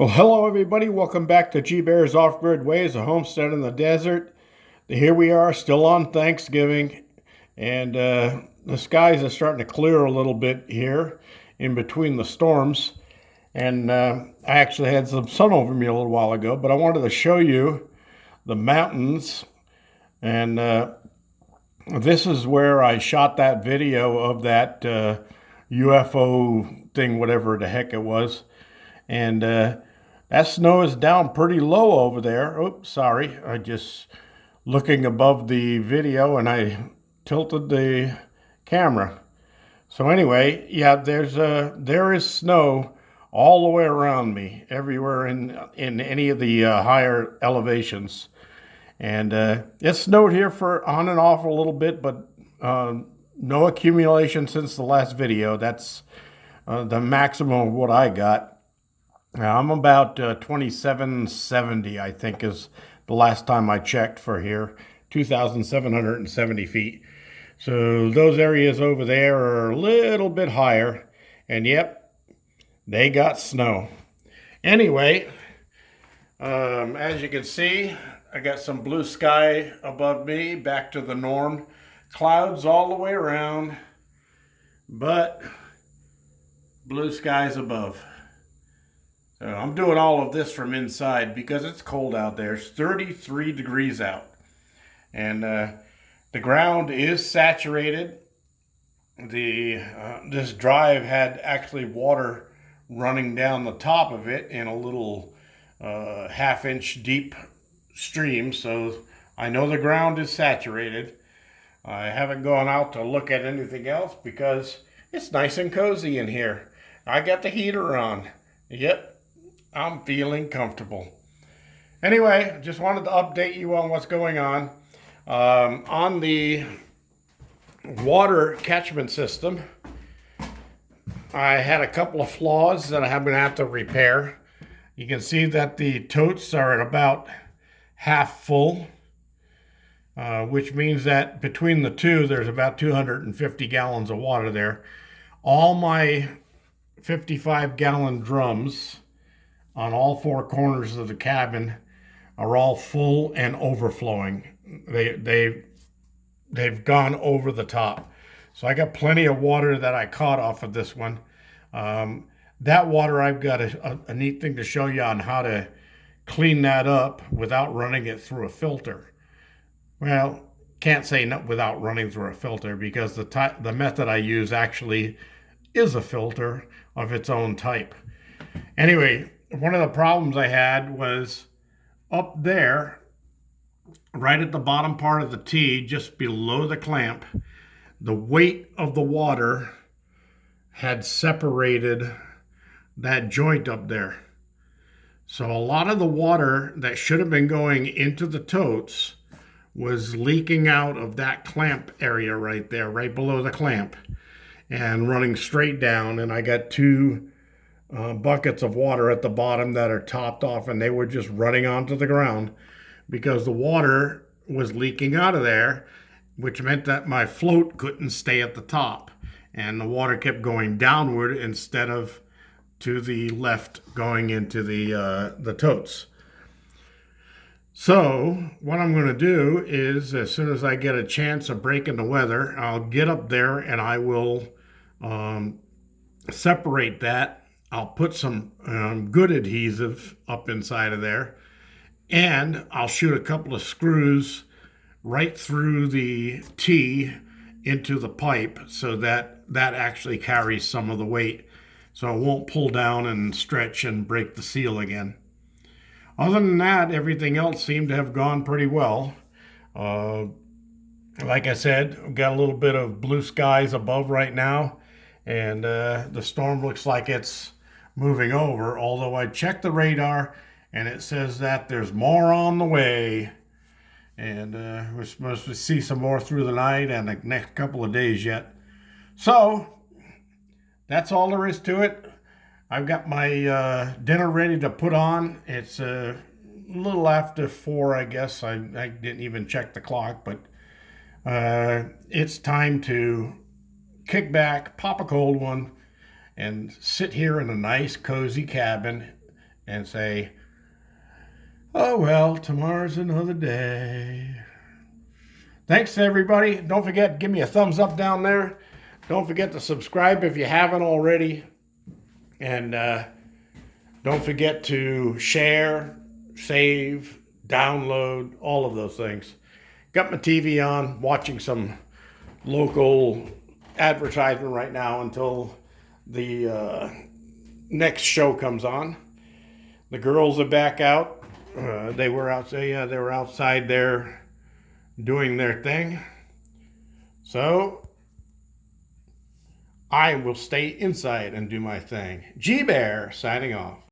Well, hello everybody. Welcome back to G Bear's Off-Grid Ways, a homestead in the desert. Here we are, still on Thanksgiving, and the skies are starting to clear a little bit here in between the storms. And I actually had some sun over me a little while ago, but I wanted to show you the mountains. And this is where I shot that video of that UFO thing, whatever the heck it was. And that snow is down pretty low over there. Oops, sorry. I just looking above the video and I tilted the camera. So anyway, yeah, there is snow all the way around me, everywhere in any of the higher elevations. And it snowed here for on and off a little bit, but no accumulation since the last video. That's the maximum of what I got. Now, I'm about 2770, I think, is the last time I checked for here, 2,770 feet. So those areas over there are a little bit higher, and yep, they got snow. Anyway, as you can see, I got some blue sky above me, back to the norm. Clouds all the way around, but blue skies above. I'm doing all of this from inside because it's cold out there. It's 33 degrees out. And the ground is saturated. This drive had actually water running down the top of it in a little half-inch deep stream. So I know the ground is saturated. I haven't gone out to look at anything else because it's nice and cozy in here. I got the heater on. Yep. I'm feeling comfortable. Anyway, just wanted to update you on what's going on. On the water catchment system, I had a couple of flaws that I'm going to have to repair. You can see that the totes are at about half full, which means that between the two, there's about 250 gallons of water there. All my 55-gallon drums on all four corners of the cabin are all full and overflowing. They've gone over the top. So I got plenty of water that I caught off of this one. That water, I've got a neat thing to show you on how to clean that up without running it through a filter. Well, can't say not without running through a filter because the method I use actually is a filter of its own type. Anyway, one of the problems I had was up there, right at the bottom part of the T, just below the clamp, the weight of the water had separated that joint up there. So a lot of the water that should have been going into the totes was leaking out of that clamp area right there, right below the clamp, and running straight down. And I got two buckets of water at the bottom that are topped off, and they were just running onto the ground because the water was leaking out of there, which meant that my float couldn't stay at the top, and the water kept going downward instead of to the left going into the totes. So what I'm going to do is, as soon as I get a chance of breaking the weather, I'll get up there and I will separate that. I'll put some good adhesive up inside of there, and I'll shoot a couple of screws right through the T into the pipe so that that actually carries some of the weight, so it won't pull down and stretch and break the seal again. Other than that, everything else seemed to have gone pretty well. Like I said, we've got a little bit of blue skies above right now, and the storm looks like it's moving over, although I checked the radar and it says that there's more on the way, and we're supposed to see some more through the night and the next couple of days yet. So that's all there is to it. I've got my dinner ready to put on. It's a little after 4, I guess. I didn't even check the clock, but it's time to kick back, pop a cold one, and sit here in a nice cozy cabin and say, oh, well, tomorrow's another day. Thanks, everybody. Don't forget, give me a thumbs up down there. Don't forget to subscribe if you haven't already. And don't forget to share, save, download, all of those things. Got my TV on, watching some local advertisement right now until the next show comes on. The girls are back out. They were outside. Yeah, they were outside there doing their thing. So I will stay inside and do my thing. G Bear signing off.